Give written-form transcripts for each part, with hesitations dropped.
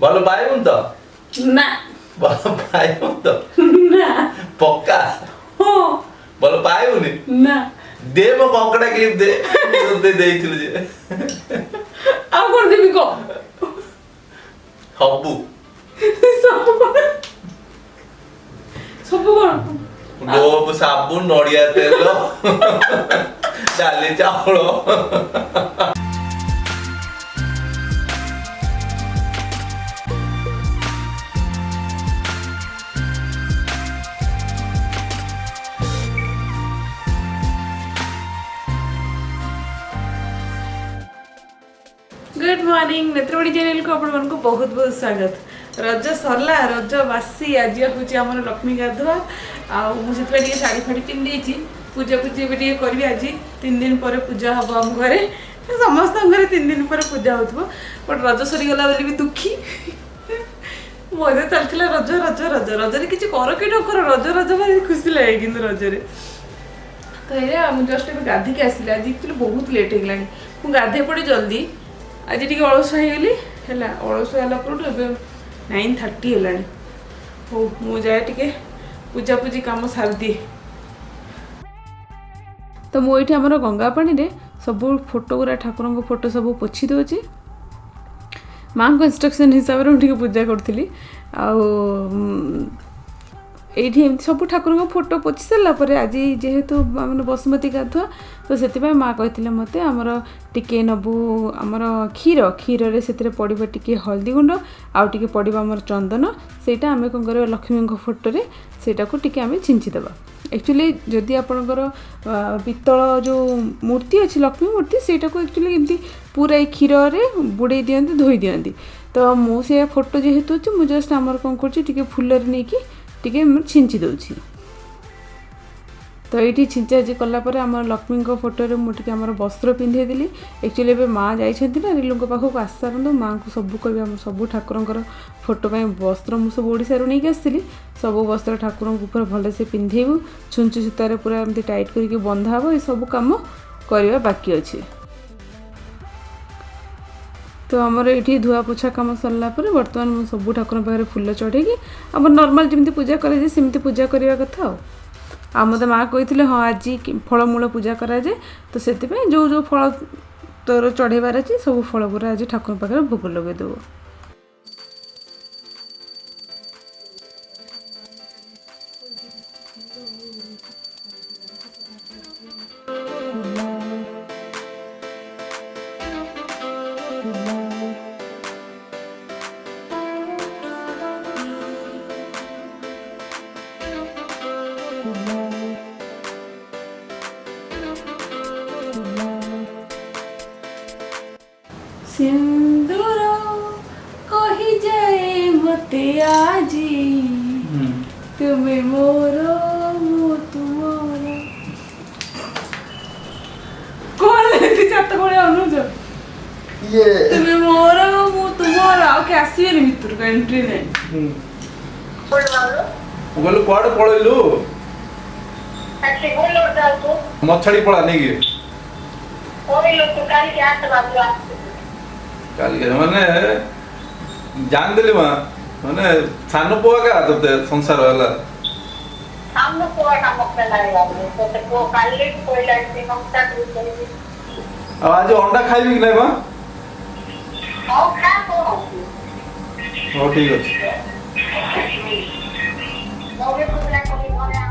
ଭଲ ପାଇବୁନି ତ? ନା ଭଲ ପାଇବୁନି ତ? ନା ପକ୍କା ହଁ ଭଲ ପାଇବୁନି? ନା ଦେ ମୋ କଙ୍କଡା କ୍ଲିପ ଦେ ତତେ ଦେଇଥିଲୁ ଯେ ଆଉ କଣ ଦେବି କହ ସବୁ ସବୁ କଣ ଲୋପ ସାବୁନ ନଡିଆ ତେଲ ଡାଲି ଚାଉଳ गुड मॉर्निंग नेत्रवाणी चैनल को आपण मन को बहुत बहुत स्वागत रज सरला रज बासी आज हूँ आम लक्ष्मी गाधुआ आसे साड़ी फाड़ी पिंधि पूजा पूजी भी करी आज 3 दिन पर पूजा हम आम घरे समस्त घरे 3 दिन पर पूजा हो बट रज सरीगला बोली भी दुखी मजा चलता रज रज रज रजरे किसी कर कि न कर रज रज भाई खुशी लगे कि रजरे तो ये मुझे जस्ट गाधिक आसली आज एक्चुअली बहुत लेट हो गलानी मुझे गाधे पड़े जल्दी आज टी अलसुआ होगली है अलसुआ है 9:30 है हो मुझे टे पूजा पूजी कम सार दिए तो मुझे आम गंगा पानी रे सब फोटो गुरा ठाकुर फोटो सब पोछि दूसरी माँ को इंस्ट्रक्शन हिसाब से मुझे पूजा करी एठी एमती सब ठाकुर फोटो पोछि सारा आज जेहेतु मैंने बसुमती गाधुआ तो से माँ कहते मत आमर टिके नबू आमर क्षीर क्षीर से पड़ो टिके हल्दी गुंड आउ टिके पड़ो आमर चंदन सेटा आम कौन कर लक्ष्मी फोटो सेटा को टिके आम छिंचीदेवा एक्चुअली जदि आपणकर पित्तल जो मूर्ति अच्छी लक्ष्मी मूर्ति सेटा को एक्चुअली एमती पूरा क्षीर बुड़े दियंती धोई दियंती तो मुझे फोटो जेहेतु अच्छे मुझे जस्ट आमर कौन कर फुल नहीं कि टिके छिंची दूची तो ये छिंचाची कलापर आम लक्ष्मी फोटो मुझे आम वस्त्र पिंधे देली एक्चुअली ए माँ जाइए ना रिलू पाखक आस सारूँ माँ को सब कह सब ठाकुर फोटो वस्त्र मुझे सब ओडिशा नहीं आसती सब वस्त्र ठाकुर ऊपर भलसे पिंधेबू छुंची सूतार पूरा एमती टाइट करके बंधा हे ये सब कम करवा बाकी अच्छे तो आमर ये धुआ पोछा कम सरला बर्तमान मुझे सब ठाकुर पाखे फुल चढ़ेगी आम नॉर्मल जमी पूजा कराए सेमती पूजा करने कथा आ मत माँ कही हाँ आज फलमूल पूजा कराए तो से जो जो फल तोर चढ़ेबार अच्छे सब फल गुरा आज ठाकुर पाखे भोग लगेदेव सिंदूर कही जाए मते आजी तुम्हें मोरो मो तुमरो कौन लेती चाट कोड़े अनुज ये तुम्हें मोरो मो तुमरो आ के आसीबे नि भितर का एंट्री नै बोलो कोड पळैलु अच्छे बोलो जाओ तो मछड़ी पड़ा नहीं गे ओए लोग तो काल के 8 बजे आते काल के माने जान देली माने सानो पुआ का तो संसार होला हम लोग को काम करना है तो को काल ले कोई लाइट से हम तक आज अंडा खाइबी कि नहीं मां हां खा तो हो ठीक अछि नौरे को बुला को घरे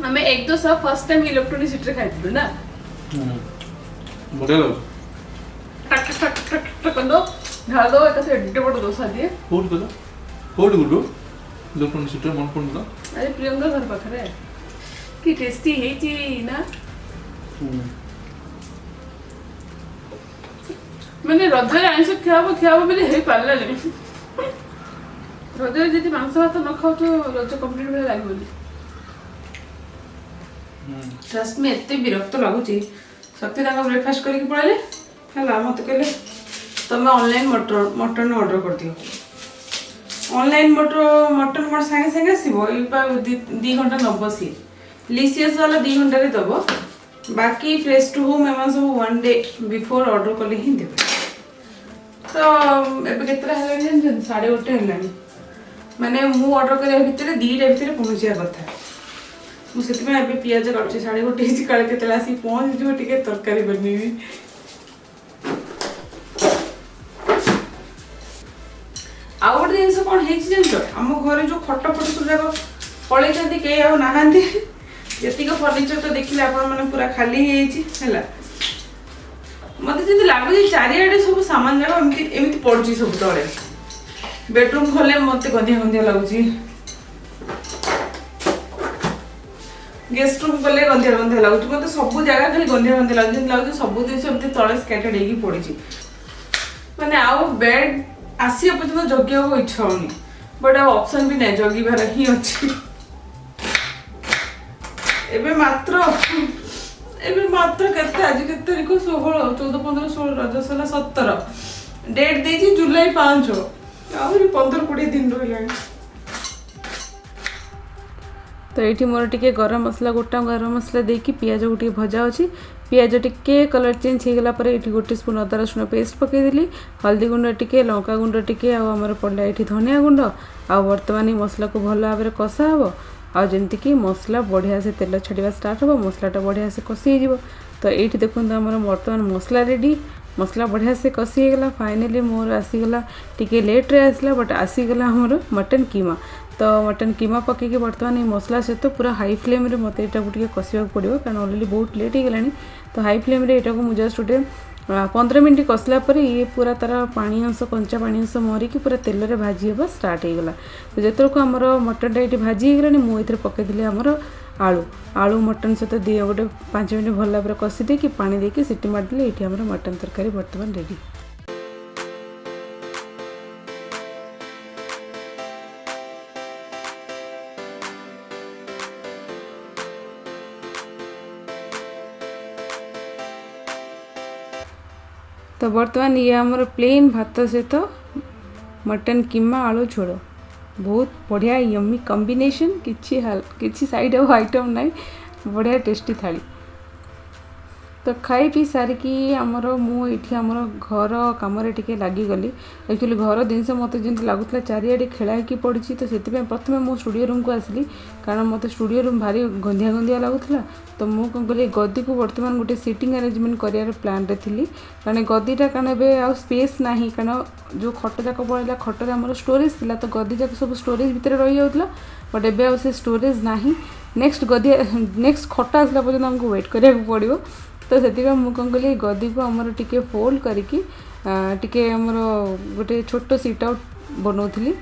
हमें एक दो सब फर्स्ट टाइम इलेक्ट्रॉनिक सिटी खाई ना बढ़िया लग तो कर दो ढाल दो एक एडिटे बड़ डोसा दिए कोड कलो कोड गुडू लोकन सिटर मन पड़ ना अरे प्रियंका घर पाखरे कि टेस्टी हेची ना मैंने रजरे आइंस खावा बोले हे पारला नहीं रजरे जदि मांस भात न खाओ तो रज कंप्लीट भले लागबोनी ट्रस्ट में एते विरक्त लागुची शक्ति ताका ब्रेकफास्ट करके पळाले हला मत कहले तमे ऑनलाइन मटन ऑर्डर कर दियो ऑनलाइन मटन मोर संगे संगे आसीबो ई 2 घंटा नबसी लिशियस वाला 2 घंटा रे दबो बाकी फ्रेश टू होम एमन सब 1 डे बिफोर ऑर्डर करले ही देबो तो एबे केतरा हेलानी जन 1:30 हेलानी माने मु ऑर्डर करे भितरे 2 टा भितरे पहुंचिया कथा मु सेति में एबे पियाज काटछि 1:30 हिची काले केतला आसी पहुंच जो टिके तरकारी बनेबी आउट दिन से कौन हेची जन आम घरे जो खट फट सब जाक पळै जंती के आ नाहांती जेतिक फर्निचर तो देखिले आपण माने पूरा खाली हेची हैला मते जंती लागु जे चारियाडे सब सामान जाक एमिति पड़छि सब तळे बेडरूम खोले मते गंधिया लागुची गेस्ट रूम गले गंधिया लागुची मते सब जगह खाली गंधिया लागुची सब दिन एमिति तळे स्कैटर्ड हेकी पड़छि माने आउ बेड आसिया पर्यंत जगिया को इच्छा होनी बट ऑप्शन भी नहीं जगिबार ही अच्छी एबे मात्र केते आज केते तारीख 16 14 15 16 रज सला 17 डेट देछि जुलाई 5 आउरी 15 20 दिन रहिलानी तो ये मोर टिके गरम मसला गोटा गरम मसला देकी पियाज गोटे भजा अच्छी पियाज टिके कलर चेंज हो गला पर ये गोटे स्पून अदा रसुण पेस्ट पकईदेली हल्दी गुंड टिके लंका गुंड टिके आमर पड़ा ये धनिया गुंड आ बर्तमान मसला को भल भाव में कषा हे आमती कि मसला बढ़िया से तेल छाड़ा स्टार्ट हो मसलाटा बढ़िया से कषि हो तो ये देखो आम बर्तमान मसला रेडी मसला बढ़िया से कषि गला फाइनली मोर आसीगला टिके लेट्रे आसला बट आसीगला आमर मटन कीमा तो मटन कीमा पकईकि बर्तमान ये मसला सहित पूरा हाई फ्लेम रे मत ये कषा पड़ो कारण ऑलरेडी बहुत लेट हो गलानी तो हाई फ्लेम रे एटा को मुझे जस्ट गोटे 15 मिनट कसला पर ये पूरा तार पानी अंश कंचा पानी अंश मरिकी पूरा तेल रे भाजी होगा स्टार्ट हो गला तो जो आमर मटन टा ये भाजी गलानी मुझे पकईदी आमर आलू आलू मटन सहित दी गोटे 5 मिनट भल भाव कषि देकी पानी देकी सीटी मारदेले ये आमर मटन तरकारी बर्तमान रेडी तो बर्तमान ये आमर प्लेन भात सहित मटन कीमा आलू झोल बहुत बढ़िया यम्मी कॉम्बिनेशन किसी साइड ऑफ आइटम नहीं बढ़िया टेस्टी थाली तो खाई पी सारिकी आमर मुझे आमर घर कम लगिगली एक्चुअली घर जिनस मत जमी लगुला चारिआडे खेलाकी पड़ी तो से प्रथम मो स्टूडियो रूम को आसली कारण मत स्टूडियो रूम भारी गंधिया लगुला तो मुझे कौन कली गदी को बर्तमान गोटे सीटिंग अरेंजमेंट कर प्लान रे थी कारण गदीटा कारण ए स्पेस ना कारण जो खट जाक पड़ा खटर आम स्टोरेज थी तो गदी जाक सब स्टोरेज भितर रही जाऊला बट एवं से स्टोरेज ना नेक्स्ट गदी नेक्स्ट खट आसला पर्यटन आमको वेट करा पड़ो तो से मुझे कौन कली गदी को आमर टिके फोल्ड करके टिके आमर गोटे छोट सीट आउट बनाऊली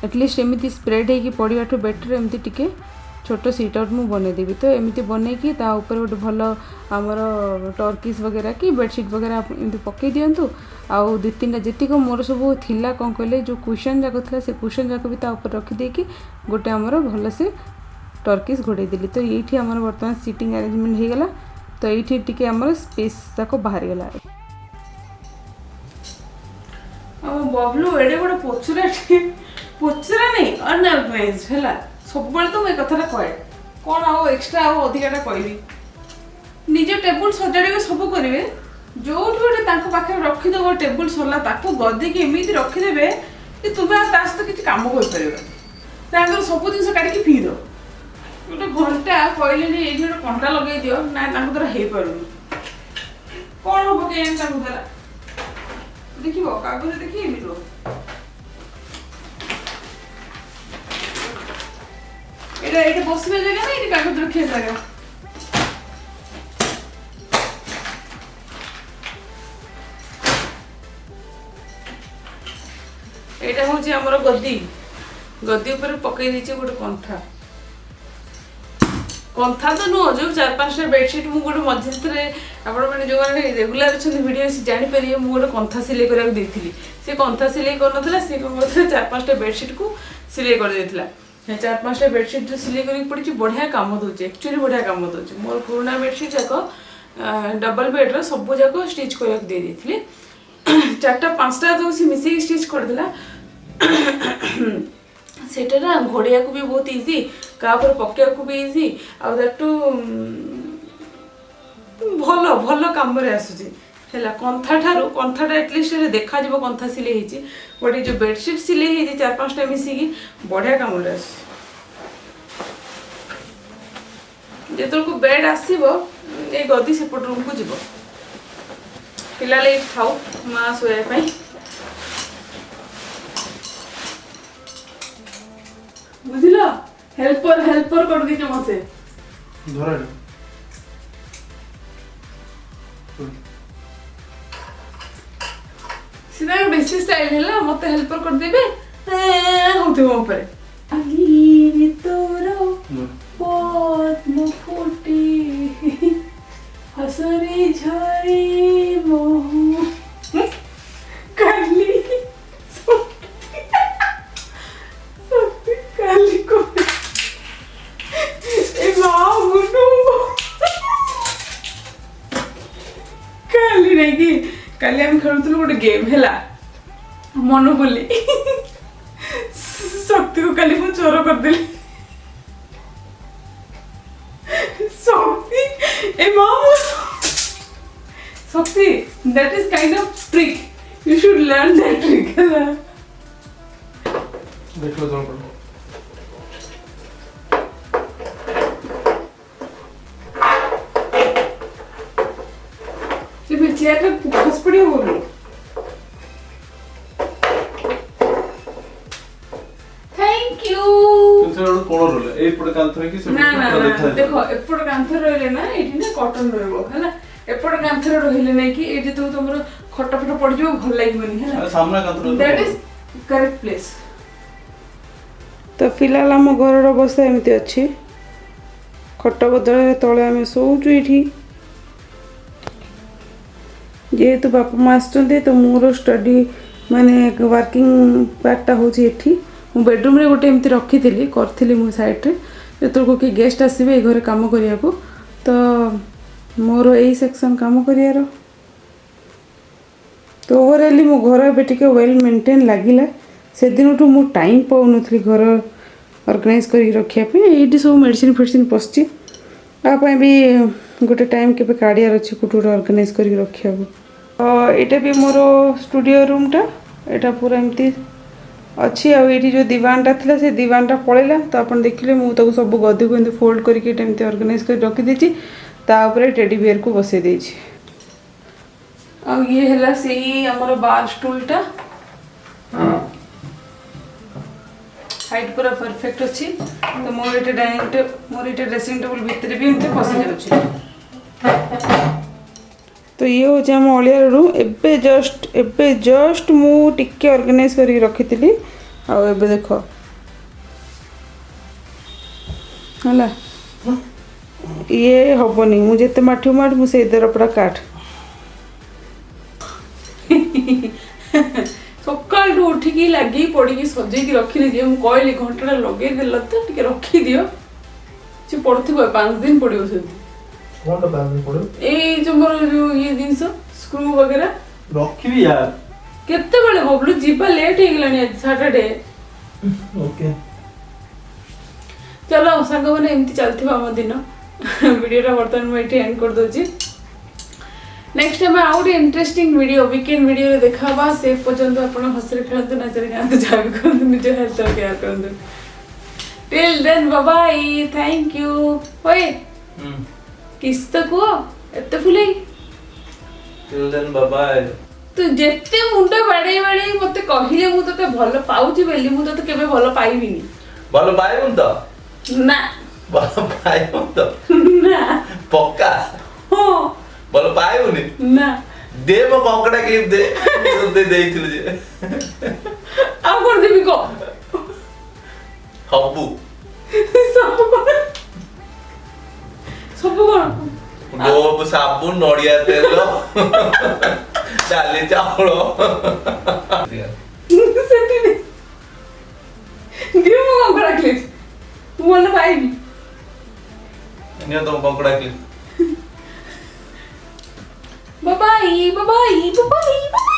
एटलिस्ट एमती स्प्रेड होगी पड़ाठू बेटर एमती टिके छोट सीट आउट मुझे बनईदेवी तो एमती बनईकी ऊपर गोटे भल आमर टर्किस वगैरह कि बेडसीट वगैरह एमती पकई दिंतु आउ 2-3टा जीक मोर सब थिला कौन कहले जो कुशन जाक था से कुशन जाक भी ऊपर रखिदेकी गोटे आमर भल से टर्किस घोड़े देली तो ये आमर बर्तमान सीटिंग अरेंजमेंट हो गला तो ये टिके आमर स्पेस जाक बाहर गला बबलू एडे गोटे पोचरा नहीं अनऑर्गनाइज है सब तो मुझे कथा कहे कौन आओ एक्सट्रा आओ अधिकाटा कहबी निज टेबुल सजाड़े सब करेंगे जो गोटे पाखे रखीदेव टेबुल सरला गदी की एमती रखीदे कि तुम्हें सहित किसी कम कर सब जिन काटिक पीद गोटे घंटा कहले ये गोटे कंटा लगे दियो ना द्वारा हो पारुनी कौन हम के द्वारा देख कागज देखिए ये बसवा जगह ना ये कागज रखा जगह एटा होची हमर गद्दी गद्दी ऊपर पकई दीचे गोटे कंथा कंथा तो नुह जो 4-5टा बेडशीट मु गोटे मझे आपण मैंने जो मैंने रेगुलर अच्छे वीडियो जानी पारे मु गोटे कंथा सिलाई करा देती से कंथा सिलाई कर सी कौन कर 4-5टा बेडशीट को सिलाई कर देथिला 4-5टा बेडशीट जो सिलाई करी पड़ी बढ़िया काम दूचे एक्चुअली बढ़िया काम दूचे मोर पुराना बेडशीट जाक डबल बेड रो सब जाक स्टिच कर दे देथिले 4टा-5टा जो सी मिसे स्टिच कर देला सेटा ना घोड़िया को भी बहुत इजी का ऊपर पकेया को भी इजी आ दैट टू भलो भलो काम रे आसुची हैला कंथा ठारू कंथाटा एटलिस्ट देखा जिवो कंथा सिले हिची बट जो बेडशीट सिले हिची 4-5टा मिसी की बढ़िया काम रे आसुची जेतल को बेड आसीबो ए गदी सेपट रूम को जिवो पिला ले खाओ मां सोया पई बुझिला हेल्पर कर दी मते धरा सीधा बेसी स्टाइल हैला मते हेल्पर कर देबे होते हो ऊपर अली तोरो पद्म फूटी हसरे झरे मोह काली काली को ए मां गुनु काली नहीं कि काली हम खेलुतलु गोटे गेम हैला मन बोली शक्ति को काली मु चोर कर देली शक्ति ए मां शक्ति that is kind of trick you should learn that trick देखो जरा पड़ो ये चेयर पे खस पड़ी हो गई थैंक यू तुमसे कोन रोले ए पड़ कांथरे की से ना देखो एपड़ कांथरे रहले ना एठी ना कॉटन रहबो हैला एपड़ कांथरे रहले नै कि एठी तो तमरो खटफट पड़ जो भल लागबनी हैला सामना कांथरे दैट इज करेक्ट प्लेस तो फिलहाल आम घर अवस्था एमती अच्छी खट बदल तले आम शोचु ये जेहेतु बापा माँ आसते तो मोर स्टडी माने वर्किंग पार्टा हूँ ये मु बेडरूम रे गोटे एमती रखी करी मो साइड रे जो कि गेस्ट आसबे घर काम करने को तो मोर यही सेक्शन काम कर तो ओवरअली मो घर ए वेल मेंटेन लगिला से दिन मु टाइम पाऊन घर ऑर्गेनाइज कर रखापी ये सब मेडिसिन फेडिसिन पशि आपाई भी गोटे टाइम के काढ़ियार अच्छे कोट गोटे ऑर्गेनाइज कर रखा यहाँ भी मोर स्टूडियो रूमटा यहाँ पूरा एमती अच्छी आईटी जो दीवानटा था से दीवानटा पड़ेगा तो आप देखिले मुझे सब गदी को एमती फोल्ड करके ऑर्गेनाइज कर रखी तापर टेडी बियर को बसई देछि आ ये हला सेही हमर बार स्टूलटा हाइट पूरा परफेक्ट अच्छी तो मोर एटा डाइनिंग मोर एटा ड्रेसिंग टेबल भीतर भी एमती पसि जाउछि तो ये हो हम अलियार रूम एबे जस्ट मु टिके ऑर्गेनाइज करी रखितली आ एबे देखो हला ये हबनी मु जेते माठी माठ मु से दरपड़ा काट सकाल उठिकी लगी पड़ी सजेकी रखी जे मु कहली घंटा लगे देल तो टिके रखी दियो से पड़थिबो 5 दिन पड़ियो से कोन 5 दिन पड़ियो ए जो मोर जो ये जिंस स्क्रू वगैरह रखिबी यार केते बेले बबलू जीपा लेट हे गेलानी आज सैटरडे ओके चलो संग माने एमती चलथिबा हम दिन वीडियो बर्तमान मैं एंड कर दोची next time out interesting video weekend video देखाबा से पर्यंत आपण हसरे खेलंतु नाचरे गांत जाबी करंतु निज हेल्थ केयर करंतु till then bye bye thank you ओए किस तो को एते फुले टिल देन बाय बाय तू जेते मुंडा बाडे बाडे मते कहिले मु तते भलो पाउची बेली मु तते केबे भलो पाइबिनी भलो पाइबुन त ना भलो पाइबुन त ना पक्का हो भलो पाइबुनी ना दे मो कंकड़ा क्लिप दे देइथिलु जे ଆଉ କଣ ଦେବି କହ ହବୁ ସବୁ କଣ ସବୁ କଣ ଗୋବର ସାବୁନ ନଡ଼ିଆ ତେଲ ଡାଲି ଚାଉଳ ସେଠି ଦିଅ ମୁଁ କଙ୍କଡ଼ା କ୍ଲିପ୍ ମୁଁ ଭଲ ପାଇବି ନିଅ ତମ କଙ୍କଡ଼ା କ୍ଲିପ୍ ବାବାଇ ବାବାଇ ବାବାଇ